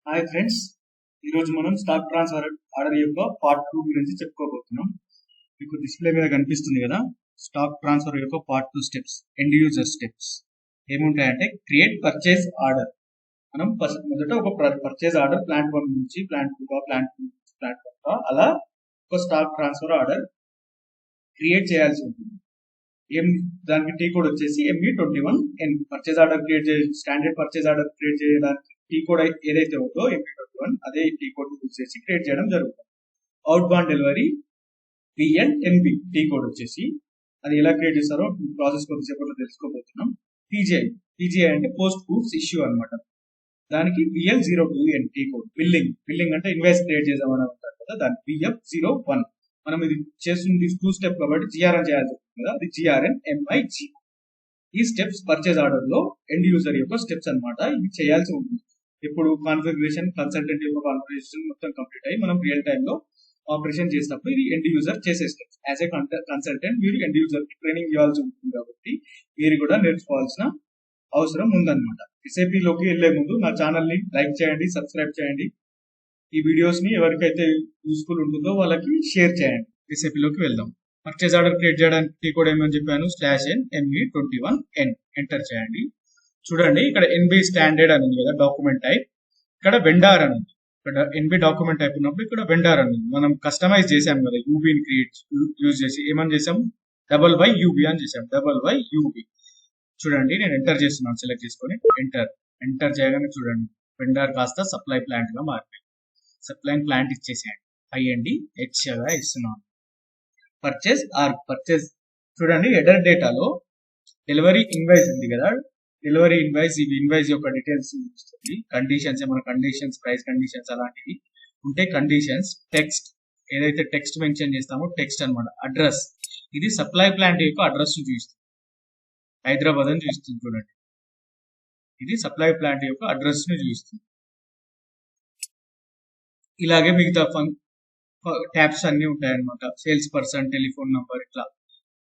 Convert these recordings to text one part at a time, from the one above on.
Hi friends, ఈరోజు మనం stock transfer order యొక్క పార్ట్ 2 గురించి చెప్పుకోబోతున్నాం. మీకు డిస్ప్లే మీద కనిపిస్తుంది కదా, స్టాక్ ట్రాన్స్ఫర్ యొక్క part 2 steps, end user steps ఏముంటాయంటే క్రియేట్ పర్చేజ్ ఆర్డర్. మనం మొదట ఒక పర్చేజ్ ఆర్డర్ ప్లాంట్ 1 నుంచి ప్లాంట్ 2 ప్లాంట్ 2 నుంచి ప్లాంట్ 1 అలా ఒక స్టాక్ ట్రాన్స్ఫర్ ఆర్డర్ క్రియేట్ చేయాల్సి ఉంటుంది. దానికి టీ కోడ్ వచ్చేసి ME21N. Purchase order create standard purchase order create చేయడానికి టీ కోడ్ ఏదైతే ఉందో ME21 అదే టీ కోడ్ యూజ్ చేసి క్రియేట్ చేయడం జరుగుతుంది. Out bond delivery PNNB T code వచ్చేసి అది ఎలా క్రియేట్ చేస్తారో ప్రాసెస్ కొద్దిసేపట్లో తెలుసుకోబోతున్నాం. PGI అంటే పోస్ట్ గూడ్స్ ఇష్యూ అనమాట. దానికి BL02N టీ కోడ్. బిల్లింగ్ అంటే ఇన్వాయిస్ క్రియేట్ చేద్దామని అంటారు కదా, దానికి BF01. మనం ఇది చేస్తుంది 2 స్టెప్ కాబట్టి GRN చేయాల్సి ఉంటుంది కదా, అది GRN MIG. ఈ స్టెప్స్ పర్చేజ్ ఆర్డర్ లో ఎండ్ యూజర్ యొక్క స్టెప్స్ అనమాట. ఇవి చేయాల్సి ఉంటుంది. ఇప్పుడు కాన్ఫిగరేషన్ కన్సల్టెంట్ యొక్క కాన్ఫిగరేషన్ మొత్తం కంప్లీట్ అయ్యి మనం రియల్ టైమ్ లో ఆపరేషన్ చేసినప్పుడు ఇది ఎండ్ యూజర్ చేసే స్టెప్స్. యాజ్ ఏ కన్సల్టెంట్ మీరు ఎండ్ యూజర్ కి ట్రైనింగ్ ఇవ్వాల్సి ఉంటుంది కాబట్టి మీరు కూడా నేర్చుకోవాల్సిన అవసరం ఉందన్నమాట. SAP లోకి వెళ్లే ముందు నా ఛానల్ ని లైక్ చేయండి, సబ్స్క్రైబ్ చేయండి. ఈ వీడియోస్ ని ఎవరికైతే యూస్ఫుల్ ఉంటుందో వాళ్ళకి షేర్ చేయండి. SAP లోకి వెళ్దాం. పర్చేజ్ ఆర్డర్ క్రియేట్ చేయడానికి కూడా ఏమని చెప్పాను, /n ME21N ఎంటర్ చేయండి. చూడండి ఇక్కడ NB స్టాండర్డ్ అని ఉంది కదా, డాక్యుమెంట్ టైప్. ఇక్కడ వెండార్ అని ఉంది. ఇక్కడ NB డాక్యుమెంట్ టైప్ ఉన్నప్పుడు ఇక్కడ వెండార్ అని ఉంది. మనం కస్టమైజ్ చేసాం కదా యూబీని క్రియేట్ యూజ్ చేసి. ఏమని చేసాం, $YUB అని చేసాం. $YUB. చూడండి నేను ఎంటర్ చేస్తున్నాను, సెలెక్ట్ చేసుకొని ఎంటర్ చేయగానే చూడండి వెండార్ కాస్త సప్లై ప్లాంట్ గా మారిపోయింది. సప్లై ప్లాంట్ ఇచ్చేసేయండి. IND H గా ఇస్తున్నాను. పర్చేజ్ చూడండి ఎడర్ డేటాలో డెలివరీ ఇన్వాయిస్ ఉంది కదా, డెలివరీ ఇన్వాయిస్, ఇవి ఇన్వాయిస్ యొక్క డీటెయిల్స్ ఇస్తుంది. కండిషన్స్ ఏమైనా కండిషన్స్, ప్రైస్ కండిషన్స్ అలాంటివి ఉంటే కండిషన్స్, టెక్స్ట్ ఏదైతే టెక్స్ట్ మెన్షన్ చేస్తామో టెక్స్ట్ అనమాట. అడ్రస్, ఇది సప్లై ప్లాంట్ యొక్క అడ్రస్ ని చూపిస్తుంది. హైదరాబాద్ అని చూపిస్తుంది. చూడండి ఇది సప్లై ప్లాంట్ యొక్క అడ్రస్ ని చూపిస్తుంది. ఇలాగే మిగతా ట్యాబ్స్ అన్ని ఉంటాయన్నమాట. సేల్స్ పర్సన్, టెలిఫోన్ నంబర్, ఇట్లా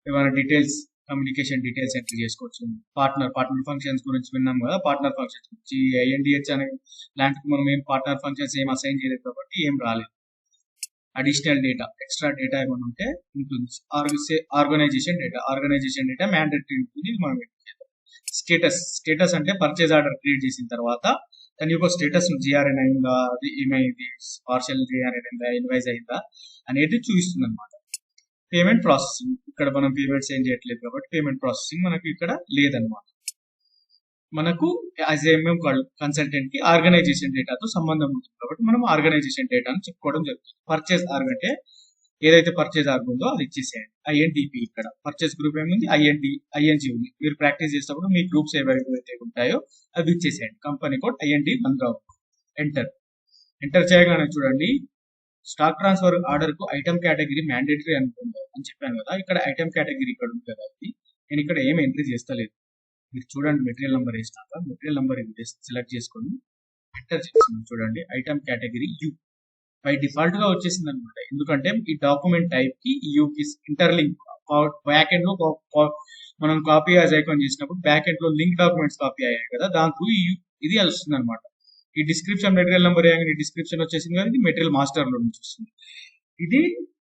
ఏమైనా డీటెయిల్స్, కమ్యూనికేషన్ డీటెయిల్స్ ఎంటర్ చేసుకోవచ్చు. పార్ట్నర్ ఫంక్షన్స్ గురించి విన్నాం కదా, పార్ట్నర్ ఫంక్షన్స్ గురించి INDH అనే ప్లాంట్ కి మనం ఏం పార్ట్నర్ ఫంక్షన్స్ ఏం అసైన్ చేయలేదు కాబట్టి ఏం రాలేదు. అడిషనల్ డేటా, ఎక్స్ట్రా డేటా ఏమైనా ఉంటే ఉంటుంది. ఆర్గనైజేషన్ డేటా మ్యాండేటరీ ఉంటుంది, మనం స్టేటస్ అంటే పర్చేజ్ ఆర్డర్ క్రియేట్ చేసిన తర్వాత దాని యొక్క స్టేటస్ GRN అయిందా, అది ఏమైంది, పార్షియల్ GRN అయిందా, ఇన్వాయిస్ అయిందా అనేది చూపిస్తుంది అనమాట. పేమెంట్ ప్రాసెసింగ్, ఇక్కడ మనం పేమెంట్స్ ఏం చేయట్లేదు కాబట్టి పేమెంట్ ప్రాసెసింగ్ మనకు ఇక్కడ లేదనమాట. మనకు యాజ్ MM కన్సల్టెంట్ కి ఆర్గనైజేషన్ డేటాతో సంబంధం ఉంటుంది కాబట్టి మనం ఆర్గనైజేషన్ డేటాను చెప్పుకోవడం జరుగుతుంది. పర్చేజ్ ఆర్గ్ అంటే ఏదైతే పర్చేజ్ ఆర్గ్ ఉందో అది ఇచ్చేసేయండి. INDP, ఇక్కడ పర్చేజ్ గ్రూప్ ఏముంది, ING ఉంది. మీరు ప్రాక్టీస్ చేసేటప్పుడు మీ గ్రూప్స్ ఏవైతే ఉంటాయో అవి ఇచ్చేసేయండి. కంపెనీ కోడ్ IND1 ఎంటర్ చేయగానే చూడండి స్టాక్ ట్రాన్స్ఫర్ ఆర్డర్ కు ఐటమ్ కేటగిరీ మ్యాండేటరీ అనుకుందో అని చెప్పాను కదా, ఇక్కడ ఐటమ్ కేటగిరీ ఇక్కడ ఉంది కదా, నేను ఇక్కడ ఏం ఎంట్రీ చేస్తలేదు. మీరు చూడండి మెటీరియల్ నెంబర్ వేసినాక మెటీరియల్ నెంబర్ సెలెక్ట్ చేసుకొని ఎంటర్ చేస్తున్నాను. చూడండి item category U by default గా వచ్చేసింది అనమాట. ఎందుకంటే ఈ డాక్యుమెంట్ టైప్ కి U కి ఇంటర్లింక్ బ్యాక్ ఎండ్ లో మనం కాపీ యాజ్ ఐకాన్ చేసినప్పుడు బ్యాక్ ఎండ్ లో లింక్ డాక్యుమెంట్స్ కాపీ అయ్యాయి కదా, దాంతో ఇది వస్తుంది అనమాట. ఈ డిస్క్రిప్షన్ మెటీరియల్ నెంబర్ ఈ డిస్క్రిప్షన్ వచ్చేసింది కదా, ఇది మెటీరియల్ మాస్టర్ లో నుంచి వస్తుంది. ఇది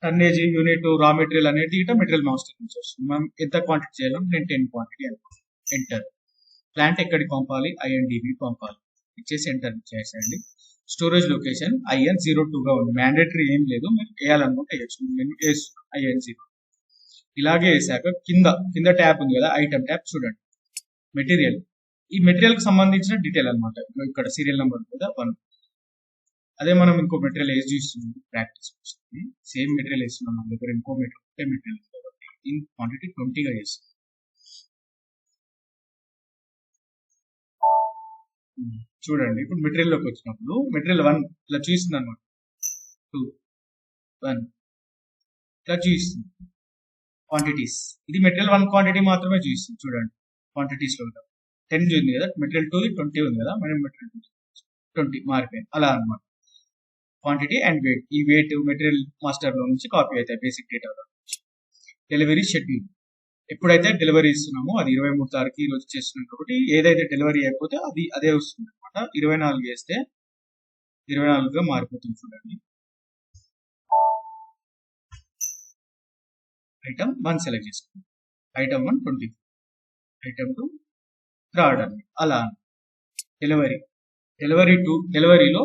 టన్నేజ్, యూనిట్, రా మెటీరియల్ అనేది ఇట మెటీరియల్ మాస్టర్ నుంచి వస్తుంది. మనం ఎంత క్వాంటిటీ చేయాలో నేను 10 క్వాంటిటీ అనుకుంటాను. ఎంటర్. ప్లాంట్ ఎక్కడికి పంపాలి, INDB పంపాలి. ఇచ్చేసి ఎంటర్ ఇచ్చేసేయండి. స్టోరేజ్ లొకేషన్ IN02 గా ఉంది. మ్యాండేటరీ ఏం లేదు, మీరు వేయాలనుకుంటే వేయచ్చు. నేను IN0 ఇలాగే వేసాక కింద ట్యాబ్ ఉంది కదా, ఐటమ్ ట్యాబ్. చూడండి మెటీరియల్, ఈ మెటీరియల్ కి సంబంధించిన డీటెయిల్ అనమాట. ఇక్కడ సీరియల్ నెంబర్ కదా 1. అదే మనం ఇంకో మెటీరియల్ వేసి చూస్తుంది, ప్రాక్టీస్ వస్తుంది. సేమ్ మెటీరియల్ వేస్తున్నాం మన దగ్గర, ఇంకో మెటీరియల్ కాబట్టి ఇన్ క్వాంటిటీ 20 గా వేస్తుంది. చూడండి ఇప్పుడు మెటీరియల్ లోకి వచ్చినప్పుడు మెటీరియల్ 1 ఇలా చూస్తుంది అనమాట. 2, 1 ఇలా చూపిస్తుంది క్వాంటిటీస్. ఇది మెటీరియల్ 1 క్వాంటిటీ మాత్రమే చూపిస్తుంది. చూడండి క్వాంటిటీస్ లో 10 ఉంది కదా, మెటీరియల్ 2 20 ఉంది కదా, మనం మెటీరియల్ 20 మారిపోయింది. అలా అనమాట. క్వాంటిటీ అండ్ వెయిట్, ఈ వెయిట్ మెటీరియల్ మాస్టర్ లో నుంచి కాపీ అవుతాయి బేసిక్ డేటా లో. డెలివరీ షెడ్యూల్, ఎప్పుడైతే డెలివరీ ఇస్తున్నామో అది 23 తారీఖు ఈ రోజు చేస్తున్నాం కాబట్టి ఏదైతే డెలివరీ అయిపోతే అదే వస్తుంది అనమాట. 24 చేస్తే 24గా మారిపోతుంది చూడండి. ఐటమ్ 1 సెలెక్ట్ చేసుకోండి. ఐటమ్ 1 24, ఐటమ్ 2 థర్డ్ అని అలా. డెలివరీలో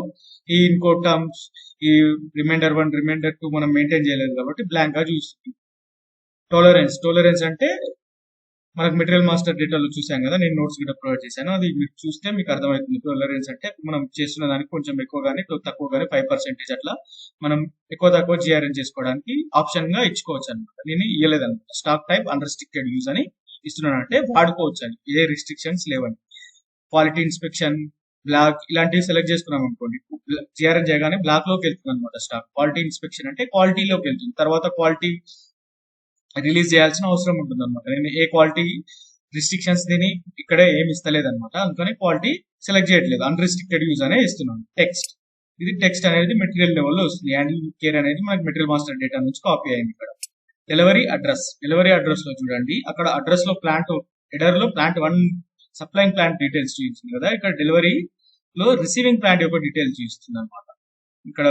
ఈ ఇంకో టర్మ్స్ ఈ రిమైండర్ 1 రిమైండర్ 2 మనం మెయింటైన్ చేయలేదు కాబట్టి బ్లాంక్ గా చూస్తుంది. టోలరెన్స్ అంటే మనకు మెటీరియల్ మాస్టర్ డేటాలో చూసాం కదా, నేను నోట్స్ కూడా ప్రొవైడ్ చేశాను, అది మీరు చూస్తే మీకు అర్థమవుతుంది. టోలరెన్స్ అంటే మనం చేస్తున్న దానికి కొంచెం ఎక్కువ కానీ తక్కువ కానీ 5% అట్లా మనం ఎక్కువ తక్కువ జిఆర్ఎన్ చేసుకోవడానికి ఆప్షన్ గా ఇచ్చుకోవచ్చు అనమాట. నేను ఇవ్వలేదన్నమాట. స్టాక్ టైప్ అన్రెస్ట్రిక్టెడ్ యూజ్ అని ఇస్తున్నాను, అంటే వాడుకోవచ్చు అని, ఏ రిస్ట్రిక్షన్స్ లేవని. క్వాలిటీ ఇన్స్పెక్షన్ బ్లాక్ ఇలాంటివి సెలెక్ట్ చేసుకున్నాం అనుకోండి, జిఆర్ఎన్ చేయగానే బ్లాక్ లోకి వెళ్తుంది అనమాట స్టాక్. క్వాలిటీ ఇన్స్పెక్షన్ అంటే క్వాలిటీలోకి వెళ్తుంది, తర్వాత క్వాలిటీ రిలీజ్ చేయాల్సిన అవసరం ఉంటుంది అనమాట. నేను ఏ క్వాలిటీ రిస్ట్రిక్షన్స్ దీని ఇక్కడ ఏమి ఇస్తలేదు అనమాట, అందుకని క్వాలిటీ సెలెక్ట్ చేయట్లేదు, అన్రిస్ట్రిక్టెడ్ యూజ్ అనే ఇస్తున్నాను. టెక్స్ట్, ఇది టెక్స్ట్ అనేది మెటీరియల్ లెవెల్లో వస్తుంది. హ్యాండిల్ కేర్ అనేది మనకి మెటీరియల్ మాస్టర్ డేటా నుంచి కాపీ అయింది. ఇక్కడ డెలివరీ అడ్రస్ లో చూడండి, అక్కడ అడ్రస్ లో ప్లాంట్ హెడర్ లో ప్లాంట్ 1 సప్లైయింగ్ ప్లాంట్ డీటెయిల్స్ చూపిస్తుంది కదా, ఇక్కడ డెలివరీలో రిసీవింగ్ ప్లాంట్ యొక్క డీటెయిల్స్ చూపిస్తుంది అనమాట. ఇక్కడ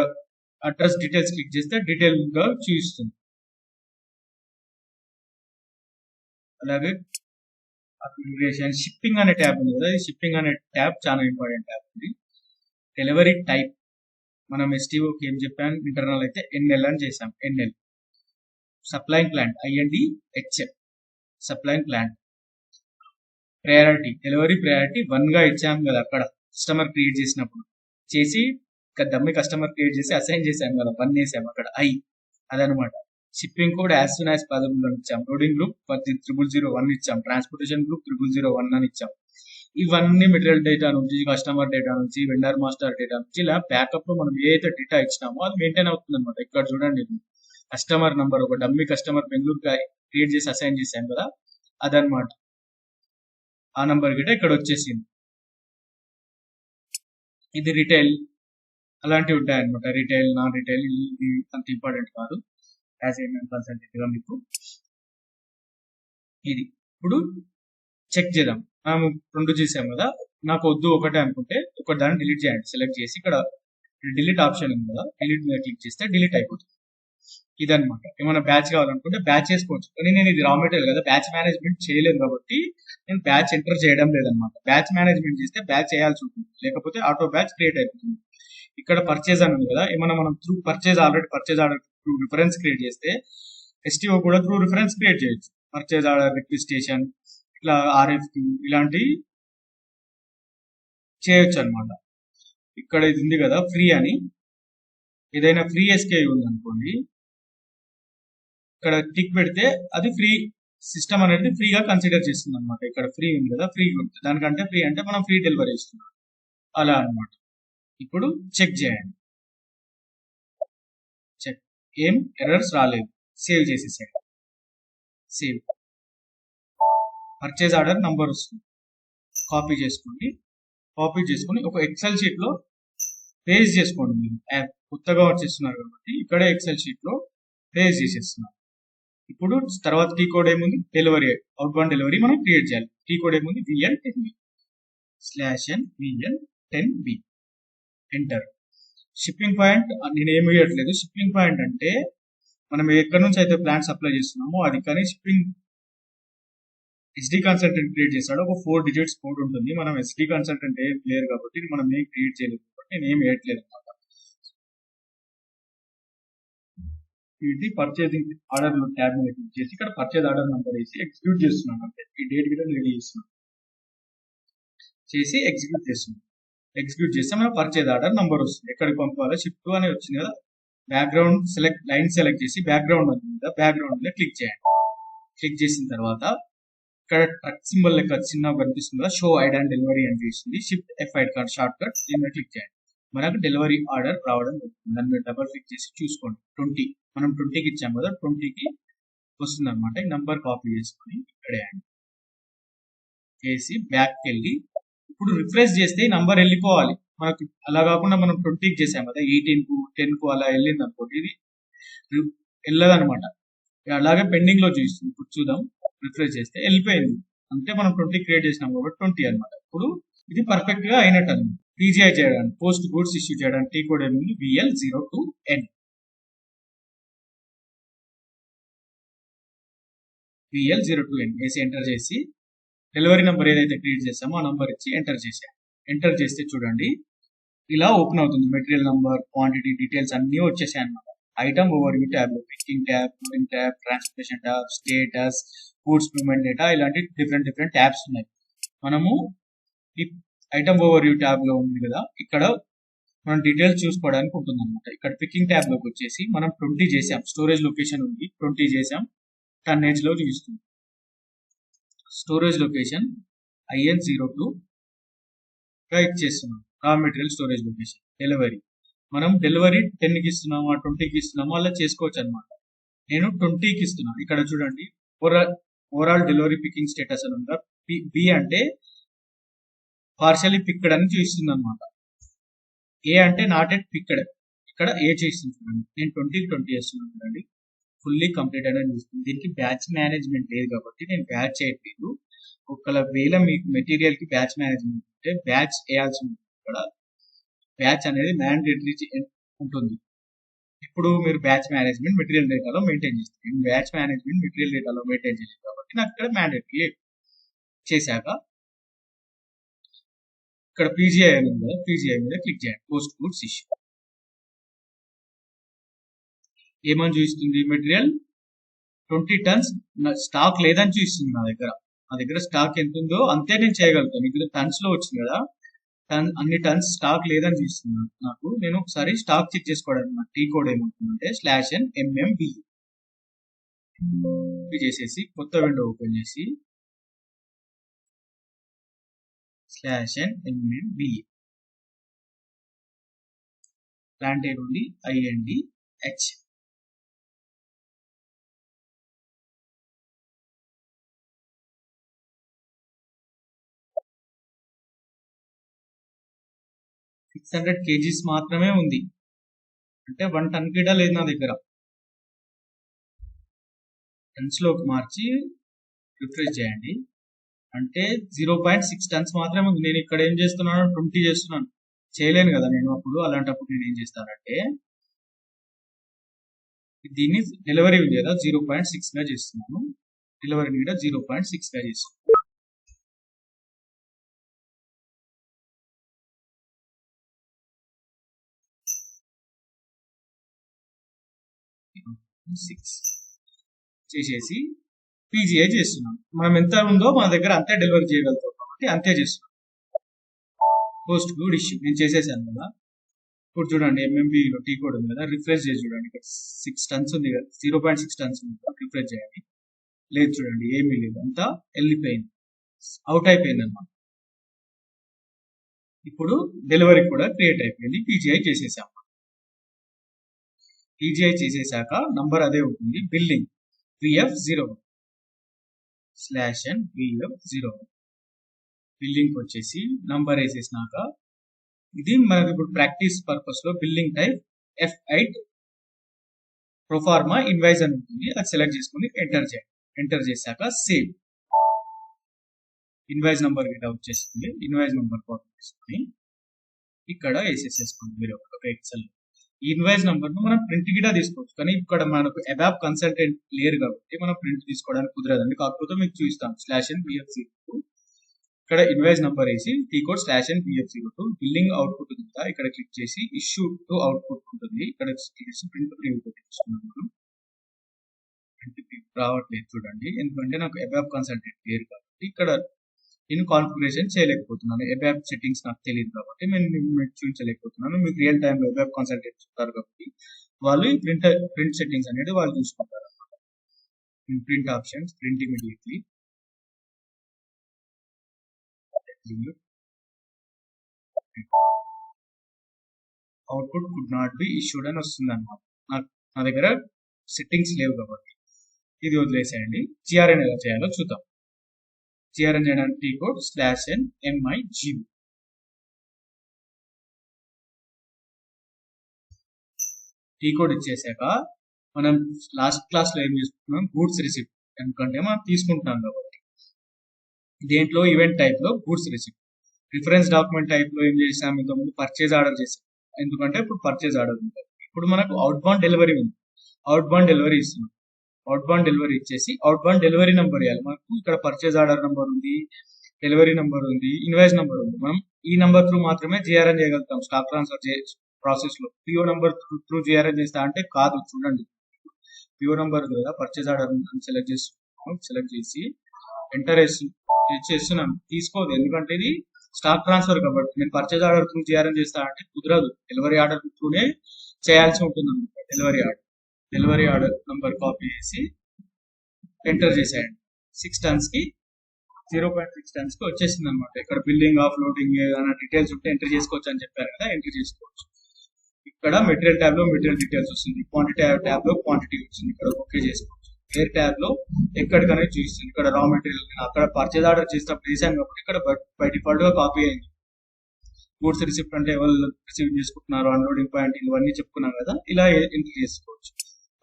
అడ్రస్ డీటెయిల్స్ క్లిక్ చేస్తే డీటెయిల్ గా చూపిస్తుంది. అలాగే షిప్పింగ్ అనే ట్యాబ్ ఉంది కదా, షిప్పింగ్ అనే ట్యాబ్ చాలా ఇంపార్టెంట్ ట్యాబ్ ఉంది. డెలివరీ టైప్ మనం STOకి ఏం చెప్పాను, ఇంటర్నల్ అయితే NL అని చేసాం. NL supplying plant INDHM supplying plant. Priority delivery priority 1 గా ఇచ్చాం కదా, అక్కడ కస్టమర్ క్రియేట్ చేసినప్పుడు చేసి డమ్మి కస్టమర్ క్రియేట్ చేసి అసైన్ చేసాం కదా, 1 వేసాం అక్కడ అదనమాట. Shipping code as soon as possible అని ఇచ్చాం. లోడింగ్ గ్రూప్ 0001 ఇచ్చాం. ట్రాన్స్పోర్టేషన్ గ్రూప్ 0001 అని ఇచ్చాం. ఇవన్నీ మెటీరియల్ డేటా నుంచి, కస్టమర్ డేటా నుంచి, వెండర్ మాస్టర్ డేటా నుంచి, ఇలా బ్యాకప్ లో మనం ఏదైతే డేటా ఇచ్చినామో అది మెయింటైన్ అవుతుంది అనమాట. ఇక్కడ చూడండి, కస్టమర్ నంబర్ ఒక డమ్మి కస్టమర్ బెంగళూరు క్రియేట్ చేసి అసైన్ చేశాం కదా, అదనమాట. ఆ నంబర్ గిట్ట ఇక్కడ వచ్చేసింది. ఇది రిటైల్ అలాంటివి ఉంటాయన్నమాట. రిటైల్, నాన్ రిటైల్ ఇది అంత ఇంపార్టెంట్ కాదు యాజ్ MM కన్సల్టెంట్ గా మీకు. ఇది ఇప్పుడు చెక్ చేద్దాం. మనం 2 చేసాం కదా, నాకు వద్దు ఒకటే అనుకుంటే ఒక దాన్ని డిలీట్ చేయండి. సెలెక్ట్ చేసి ఇక్కడ డిలీట్ ఆప్షన్ ఉంది కదా, డిలీట్ మీద క్లిక్ చేస్తే డిలీట్ అయిపోతుంది. ఇదనమాట. ఏమైనా బ్యాచ్ కావాలనుకుంటే బ్యాచ్ చేసుకోవచ్చు, కానీ నేను ఇది రా మెటీరియల్ కదా, బ్యాచ్ మేనేజ్మెంట్ చేయలేదు కాబట్టి నేను బ్యాచ్ ఎంటర్ చేయడం లేదనమాట. బ్యాచ్ మేనేజ్మెంట్ చేస్తే బ్యాచ్ చేయాల్సి ఉంటుంది, లేకపోతే ఆటో బ్యాచ్ క్రియేట్ అయిపోతుంది. ఇక్కడ పర్చేజ్ అని ఉంది కదా, ఏమన్నా మనం through purchase order through reference create చేస్తే STO కూడా త్రూ రిఫరెన్స్ క్రియేట్ చేయొచ్చు. పర్చేజ్ ఆర్డర్ రిక్వెస్టేషన్ ఇట్లా RFQ ఇలాంటివి చేయొచ్చు అనమాట. ఇక్కడ ఇది ఉంది కదా ఫ్రీ అని, ఏదైనా ఫ్రీ SKU ఉంది అనుకోండి, ఇక్కడ టిక్ పెడితే అది ఫ్రీ సిస్టమ్ అనేది ఫ్రీగా కన్సిడర్ చేస్తుంది అనమాట. ఇక్కడ ఫ్రీ ఉంది కదా, ఫ్రీ ఉంది, దానికంటే ఫ్రీ అంటే మనం ఫ్రీ డెలివరీ ఇస్తున్నాం అలా అనమాట. ఇప్పుడు చెక్ చేయండి, చెక్ ఏం ఎర్రర్స్ రాలేదు. సేవ్ చేసేసేయండి. సేవ్ పర్చేజ్ ఆర్డర్ నంబర్ వస్తుంది, కాపీ చేసుకొని ఒక ఎక్సెల్ షీట్ లో పేస్ట్ చేసుకోండి. మీరు యాప్ కొత్తగా వచ్చేస్తున్నారు కాబట్టి ఇక్కడే ఎక్సెల్ షీట్ లో పేస్ట్ చేసేస్తున్నారు. ఇప్పుడు తర్వాత టీ కోడ్ ఏముంది, డెలివరీ అవుట్బౌండ్ డెలివరీ మనం క్రియేట్ చేయాలి. టీ కోడ్ ఏముంది, VN10B/VN10B ఎంటర్. షిప్పింగ్ పాయింట్ నేను ఏమి ఇవ్వట్లేదు. షిప్పింగ్ పాయింట్ అంటే మనం ఎక్కడి నుంచి అయితే ప్లాంట్ సప్లై చేస్తున్నామో అది, కానీ షిప్పింగ్ SD కన్సల్టెంట్ క్రియేట్ చేస్తాడు, ఒక 4 డిజిట్స్ కోడ్ ఉంటుంది. మనం SD కన్సల్టెంట్ ఏం లేరు కాబట్టి మనం ఏం క్రియేట్ చేయలేదు కాబట్టి నేను ఏం వేయట్లేదు అనమాట. ఇది పర్చేసింగ్ ఆర్డర్ ట్యాబ్ మీద క్లిక్ చేసి ఇక్కడ పర్చేజ్ ఆర్డర్ నెంబర్ వేసి ఎగ్జిక్యూట్ చేస్తున్నాను. అంటే ఈ డేట్ గిట్ట రెడీ చేస్తున్నాను, చేసి ఎగ్జిక్యూట్ చేస్తున్నాను. ఎగ్జిక్యూట్ చేస్తే మన పర్చేజ్ ఆర్డర్ నంబర్ వస్తుంది. ఎక్కడికి పంపాలో షిఫ్ట్ అని వచ్చింది కదా, బ్యాక్గ్రౌండ్ లైన్ సెలెక్ట్ చేసి బ్యాక్గ్రౌండ్ ఉంది కదా, బ్యాక్గ్రౌండ్ మీద క్లిక్ చేయండి. క్లిక్ చేసిన తర్వాత ఇక్కడ ట్రక్ సింబల్ లెక్క చిన్నగా కనిపిస్తుంది కదా, షో ఐడ్ అండ్ డెలివరీ అని చూస్తుంది. షిఫ్ట్ F8 షార్ట్ కట్ దీని మీద క్లిక్ చేయండి. మనకు డెలివరీ ఆర్డర్ రావడం జరుగుతుంది. దాని మీద డబల్ క్లిక్ చేసి చూసుకోండి. 20 మనం 20కి ఇచ్చాం కదా, 20కి వస్తుంది అనమాట. ఈ నంబర్ కాపీ చేసుకొని ఇక్కడ చేసి బ్యాక్ వెళ్ళి ఇప్పుడు రిఫ్రెష్ చేస్తే ఈ నంబర్ వెళ్ళిపోవాలి మనకు. అలా కాకుండా మనం 20కి చేసాం కదా, 18కు 10కు అలా వెళ్ళింది అనుకోండి, ఇది వెళ్ళదనమాట. అలాగే పెండింగ్ లో చూస్తుంది. ఇప్పుడు చూద్దాం, రిఫ్రెష్ చేస్తే వెళ్ళిపోయింది. అంటే మనం 20 క్రియేట్ చేసినాం కాబట్టి 20 అనమాట. ఇప్పుడు ఇది పర్ఫెక్ట్ గా అయినట్టు అన్నమాట. పీజీఐ చేయడానికి పోస్ట్ గూడ్స్ ఇష్యూ చేయడానికి టీ కోడ్ ఏముంది VL02N VL02N వేసి ఎంటర్ చేసి డెలివరీ నెంబర్ ఏదైతే క్రియేట్ చేసామో ఆ నంబర్ ఇచ్చి ఎంటర్ చేసాం. ఎంటర్ చేస్తే చూడండి ఇలా ఓపెన్ అవుతుంది. మెటీరియల్ నంబర్, క్వాంటిటీ డీటెయిల్స్ అన్ని వచ్చేసాయి అన్నమాట. ఐటమ్ ఓవర్ వ్యూ ట్యాబ్ లో picking tab, loading tab, transportation tab, status, goods movement data ఇలాంటి డిఫరెంట్ ట్యాబ్స్ ఉన్నాయి. మనము ఈ ఐటమ్ ఓవర్ వ్యూ ట్యాబ్ లో ఉంది కదా, ఇక్కడ మనం డీటెయిల్స్ చూసుకోవడానికి ఉంటుంది అనమాట. ఇక్కడ పికింగ్ ట్యాబ్ లోకి వచ్చేసి మనం 20 చేసాం. స్టోరేజ్ లొకేషన్ ఉంది 20 చేసాం. టన్నేజ్ లో చూపిస్తుంది. స్టోరేజ్ లొకేషన్ IN02 గా ఇచ్చేస్తున్నాం. Raw material storage location. Delivery మనం డెలివరీ 10 కి ఇస్తున్నామా 20 కి ఇస్తున్నామా అలా చేసుకోవచ్చు అనమాట. నేను 20 కి ఇస్తున్నాను. ఇక్కడ చూడండి ఓవరాల్ డెలివరీ పికింగ్ స్టేటస్ అని ఉందా. బి అంటే పార్షియల్లీ పిక్డ్ అని చూపిస్తుంది అనమాట. ఏ అంటే నాట్ ఎట్ పిక్డ్. ఇక్కడ ఏ చేస్తుంది చూడండి. నేను 20 చేస్తున్నాను చూడండి. ఫుల్లీ కంప్లీట్ అనేది చూస్తుంది. దీనికి బ్యాచ్ మేనేజ్మెంట్ లేదు కాబట్టి నేను బ్యాచ్ చేయట్లేదు. ఒకవేళ మీకు మెటీరియల్ కి బ్యాచ్ మేనేజ్మెంట్ ఉంటే బ్యాచ్ వేయాల్సి ఉంటుంది. ఇక్కడ బ్యాచ్ అనేది మ్యాండేటరీ ఉంటుంది. ఇప్పుడు మీరు బ్యాచ్ మేనేజ్మెంట్ మెటీరియల్ డేటాలో మెయింటైన్ చేస్తారు. నేను బ్యాచ్ మేనేజ్మెంట్ మెటీరియల్ డేటాలో మెయింటైన్ చేయాలి కాబట్టి నాకు ఇక్కడ మ్యాండేటరీ లేదు. చేశాక ఇక్కడ పీజీఐ అని ఉంది కదా, పీజీఐ మీద క్లిక్ చేయండి. పోస్ట్ గూడ్స్ ఇష్యూ ఏమని చూపిస్తుంది? మెటీరియల్ 20 టన్స్ స్టాక్ లేదని చూపిస్తుంది. నా దగ్గర స్టాక్ ఎంత ఉందో అంతే నేను చేయగలుగుతాను. ఇక్కడ టన్స్ లో వచ్చింది కదా, అన్ని టన్స్ స్టాక్ లేదని చూపిస్తుంది నాకు. నేను ఒకసారి స్టాక్ చెక్ చేసుకోవడానికి టీ కోడ్ ఏమవుతుందంటే /NMMB చేసేసి కొత్త విండో ఓపెన్ చేసి /NMMB ప్లాంట్ ఏ నుండి INDH 600 kgs మాత్రమే ఉంది. అంటే 1 టన్ కిడా లేదు నా దగ్గర. టన్స్ లోకి మార్చి రిఫ్రెష్ చేయండి. అంటే 0.6 టన్స్ మాత్రమే ఉంది. నేను ఇక్కడ ఏం చేస్తున్నాను? 20 చేస్తున్నాను. చేయలేను కదా నేను. అప్పుడు అలాంటప్పుడు నేను ఏం చేస్తానంటే దీన్ని డెలివరీ ఉంది కదా 0.6 గా చేస్తున్నాను. డెలివరీ కూడా 0.6 గా చేస్తున్నాను. 6 చేసేసి పీజీఐ చేస్తున్నాం. మనం ఎంత ఉందో మన దగ్గర అంతే డెలివరీ చేయగలుగుతాం కాబట్టి అంతే చేస్తున్నాం. పోస్ట్ గూడ్ ఇష్యూ నేను చేసేసాను కదా. ఇప్పుడు చూడండి MMBలో టీ కోడ్ ఉంది కదా, రిఫ్రెష్ చేసి చూడండి. ఇక్కడ 6 టన్స్ ఉంది కదా, 0.6 టన్స్ ఉంది కదా, రిఫ్రెష్ చేయండి. లేదు చూడండి, ఏమీ లేదు, అంతా వెళ్ళిపోయింది, అవుట్ అయిపోయింది అనమాట. ఇప్పుడు డెలివరీ కూడా క్రియేట్ అయిపోయింది. పీజీఐ చేసేసాం. పీజీఐ చేసేసాక నంబర్ అదే ఉంటుంది. బిల్లింగ్ VF01 /NVF01 బిల్లింగ్ వచ్చేసి నంబర్ వేసేసినాక ఇది మనకి ఇప్పుడు ప్రాక్టీస్ పర్పస్ లో billing type F8 proforma invoice అని ఉంటుంది. అది సెలెక్ట్ చేసుకుని ఎంటర్ చేయండి. ఎంటర్ చేశాక సేవ్. ఇన్వాయిస్ నంబర్ గిట్ట వచ్చేస్తుంది. ఇన్వాయిస్ నంబర్ కాపీ చేసుకుని ఇక్కడ వేసేసేసుకోండి మీరు ఒక ఎక్సెల్. ఈ ఇన్వాయిస్ నంబర్ ను మనం ప్రింట్ గిట్ట తీసుకోవచ్చు. కానీ ఇక్కడ మనకు అబాప్ కన్సల్టెంట్ లేరు కాబట్టి మనం ప్రింట్ తీసుకోవడానికి కుదరదండి. కాకపోతే మీకు చూపిస్తాం /NVF02 ఇక్కడ ఇన్వాయిస్ నంబర్ వేసి T code /NVF02 billing output ఉంది. ఇక్కడ క్లిక్ చేసి ఇష్యూ టు అవుట్పుట్ ఉంటుంది. ఇక్కడ ప్రింట్ తీసుకున్నాం. మనం ప్రింట్ రావట్లేదు చూడండి, ఎందుకంటే నాకు అబాప్ కన్సల్టెంట్ లేరు కాబట్టి ఇక్కడ నేను కాన్ఫిగరేషన్ చేయలేకపోతున్నాను. అబాప్ సెట్టింగ్స్ నాకు తెలియదు కాబట్టి నేను చూపించలేకపోతున్నాను. మీకు రియల్ టైమ్ లో అబాప్ కన్సల్టెంట్ ఉంటారు కాబట్టి వాళ్ళు ప్రింట్ సెట్టింగ్స్ అనేది వాళ్ళు చూసుకుంటారు అన్నమాట. Print options, print immediately, output could not be issued అని వస్తుంది అన్నమాట. నా దగ్గర సెట్టింగ్స్ లేవు కాబట్టి ఇది వదిలేసేయండి. GRN ఎలా చేయాలో చూద్దాం. GRN చేయడానికి T code /NMIGB T code ఇచ్చేసాక మనం లాస్ట్ క్లాస్ లో ఏం చేసుకుంటున్నాం? Goods receipt. ఎందుకంటే మనం తీసుకుంటున్నాం కాబట్టి దేంట్లో ఈవెంట్ టైప్ లో goods receipt. Reference document type లో ఏం చేసాము, ఇంతకుముందు పర్చేజ్ ఆర్డర్ చేసాం. ఎందుకంటే ఇప్పుడు పర్చేజ్ ఆర్డర్ ఉంది. ఇప్పుడు మనకు అవుట్ బౌండ్ డెలివరీ ఉంది. అవుట్ బౌండ్ డెలివరీ ఇస్తున్నాం. అవుట్ బౌండ్ డెలివరీ ఇచ్చేసి అవుట్ బౌండ్ డెలివరీ నెంబర్ ఇవ్వాలి. మనకు ఇక్కడ పర్చేజ్ ఆర్డర్ నెంబర్ ఉంది, డెలివరీ నెంబర్ ఉంది, ఇన్వాయిస్ నెంబర్ ఉంది. మనం ఈ నెంబర్ త్రూ మాత్రమే జిఆర్ఎన్ చేయగలుగుతాం స్టాక్ ట్రాన్స్ఫర్ ప్రాసెస్ లో. పిఓ నెంబర్ త్రూ జిఆర్ఎన్ చేస్తా అంటే కాదు. చూడండి, పిఓ నెంబర్ కదా, పర్చేజ్ ఆర్డర్ సెలెక్ట్ చేస్తున్నాం. సెలెక్ట్ చేసి ఎంటర్ చేస్తున్నాం. తీసుకోదు, ఎందుకంటే ఇది స్టాక్ ట్రాన్స్ఫర్ కాబట్టి. నేను పర్చేజ్ ఆర్డర్ త్రూ జిఆర్ఎన్ చేస్తా అంటే కుదరదు. డెలివరీ ఆర్డర్ త్రూనే చేయాల్సి ఉంటుంది అనమాట. డెలివరీ ఆర్డర్ నంబర్ కాపీ చేసి ఎంటర్ చేసేయండి. 6 టన్స్ కి 0.6 టన్స్ కి వచ్చేసింది అనమాట. ఇక్కడ బిల్లింగ్, ఆఫ్ లోడింగ్ అన్న డీటెయిల్స్ ఉంటే ఎంటర్ చేసుకోవచ్చు అని చెప్పారు కదా, ఎంటర్ చేసుకోవచ్చు. ఇక్కడ మెటీరియల్ ట్యాబ్ లో మెటీరియల్ డీటెయిల్స్ వస్తుంది. క్వాంటిటీ ట్యాబ్ లో క్వాంటిటీ వచ్చింది. ఇక్కడ ఓకే చేసుకోవచ్చు. ఎయిర్ ట్యాబ్ లో ఎక్కడికనేది చూస్తుంది. ఇక్కడ రా మెటీరియల్ అక్కడ పర్చేజ్ ఆర్డర్ చేసినప్పుడు వేసాను కాబట్టి ఇక్కడ బై డిఫాల్ట్ గా కాపీ అయింది. గూడ్స్ రిసిప్ట్ అంటే ఎవరు రిసీవ్ చేసుకుంటున్నారు, అన్లోడింగ్ పాయింట్ ఇవన్నీ చెప్పుకున్నాం కదా, ఇలా ఎంటర్ చేసుకోవచ్చు.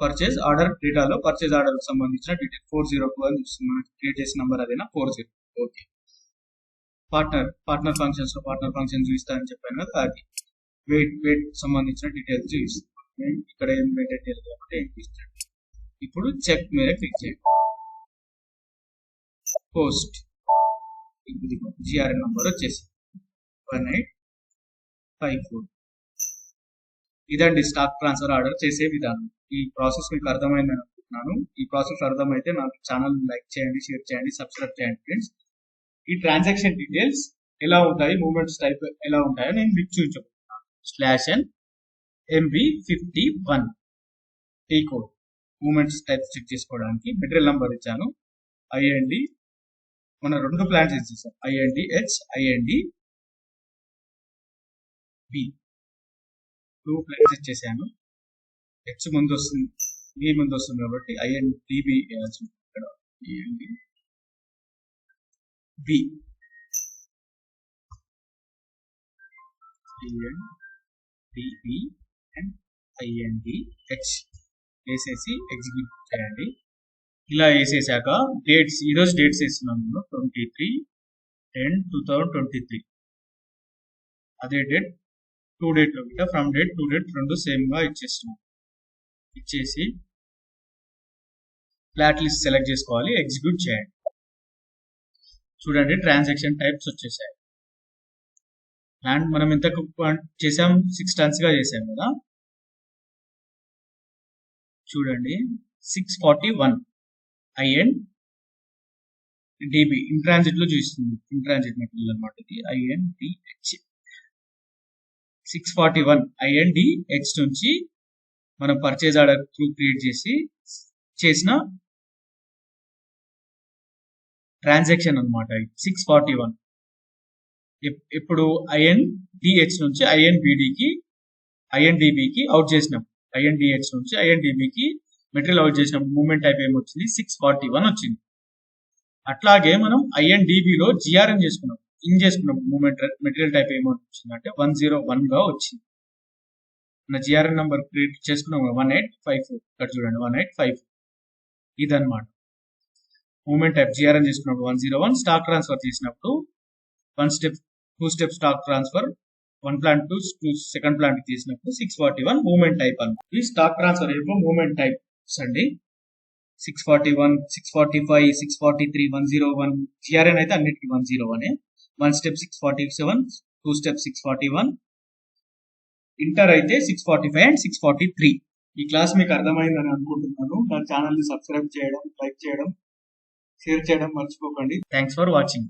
పర్చేజ్ ఆర్డర్ డేటాలో పర్చేజ్ ఆర్డర్ సంబంధించిన డీటెయిల్ 402 అని చూస్తుంది. మనం క్రియేట్ చేసిన నంబర్ అదేనా, 40. ఓకే. పార్ట్నర్ ఫంక్షన్స్ లో పార్ట్నర్ ఫంక్షన్ చూపిస్తానని చెప్పాను కదా, అది వెయిట్ సంబంధించిన డీటెయిల్స్ చూపిస్తాను. ఇక్కడ ఏం డీటెయిల్ కాబట్టి ఏం చూస్తాను. ఇప్పుడు చెక్ మీద క్లిక్ చేయండి. పోస్ట్ జిఆర్ఎన్ నంబర్ వచ్చేసి 1854. ఇదండి స్టాక్ ట్రాన్స్ఫర్ ఆర్డర్ చేసే విధానం. ఈ ప్రాసెస్ మీకు అర్థమైందని అనుకుంటున్నాను. ఈ ప్రాసెస్ అర్థమైతే నాకు ఛానల్ లైక్ చేయండి, షేర్ చేయండి, సబ్స్క్రైబ్ చేయండి ఫ్రెండ్స్. ఈ ట్రాన్సాక్షన్ డీటెయిల్స్ ఎలా ఉంటాయి, మూమెంట్స్ టైప్ ఎలా ఉంటాయో నేను మీకు చూపించబోతున్నాను. /MB51 T code movements type check చేసుకోవడానికి మెటీరియల్ నంబర్ ఇచ్చాను. IND మన 2 ప్లాన్స్ ఇచ్చేసాం. INDH, INDB 2 ప్లాన్స్ ఇచ్చేసాను. H ముందు వస్తుంది, B ముందు వస్తుంది కాబట్టి INDB వేయాల్సి ఉంటుంది. ఇక్కడ INDB అండ్ INDH వేసేసి ఎగ్జిక్యూట్ చేయండి. ఇలా వేసేసాక డేట్స్, ఈరోజు డేట్స్ వేస్తున్నాను. 23/10/2023. అదే డేట్ టు డేట్ లో ఫ్రమ్ డేట్ టు డేట్ రెండు సేమ్ గా ఇచ్చేస్తున్నాం. ఇచ్చేసి ఫ్లాట్ లిస్ట్ సెలెక్ట్ చేసుకోవాలి, ఎగ్జిక్యూట్ చేయండి. చూడండి ట్రాన్సాక్షన్ టైప్స్ వచ్చేసాయి. అండ్ మనం ఎంత చేసాం, 6 టన్స్ గా చేసాం కదా. చూడండి 641 INDB ఇన్ ట్రాన్సిట్ లో చూస్తుంది. ఇన్ ట్రాన్సిట్ మెటీరియల్ అనమాట ఇది. INDH 641 INDH నుంచి మనం పర్చేజ్ ఆర్డర్ త్రూ క్రియేట్ చేసిన ట్రాన్సాక్షన్ అనమాట. 641 ఇప్పుడు INDH నుంచి INDBకి అవుట్ చేసినాం. INDH నుంచి INDBకి మెటీరియల్ అవుట్ చేసినప్పుడు మూమెంట్ టైప్ ఏమొచ్చింది, 641 వచ్చింది. అట్లాగే మనం INDBలో జిఆర్ఎన్ చేసుకున్నాం. మూమెంట్ మెటీరియల్ టైప్ ఏమొచ్చింది అంటే 101 గా వచ్చింది. మన జిఆర్ఎన్ నంబర్ క్రియేట్ చేసుకున్నాం 1854. ఇక్కడ చూడండి 1854. ఇదన్నమాట మూమెంట్ టైప్. జిఆర్ఎన్ చేసుకున్నప్పుడు 101, స్టాక్ ట్రాన్స్ఫర్ చేసినప్పుడు 2 step stock transfer 1 plant to second plant చేసినప్పుడు 641 మూమెంట్ టైప్ అన్నమాట. ఈ స్టాక్ ట్రాన్స్ఫర్ యొక్క మూమెంట్ టైప్స్ అండి. 641, 645, 643, 101. జిఆర్ఎన్ అయితే అన్నిటికీ 101. 1 స్టెప్ 647, 2 స్టెప్ 641, ఇంటర్ అయితే 645 అండ్ 643. ఈ క్లాస్ మీకు అర్థమైందని అనుకుంటున్నాను. నా ఛానల్ ని సబ్స్క్రైబ్ చేయడం, లైక్ చేయడం, షేర్ చేయడం మర్చిపోకండి. Thanks for watching.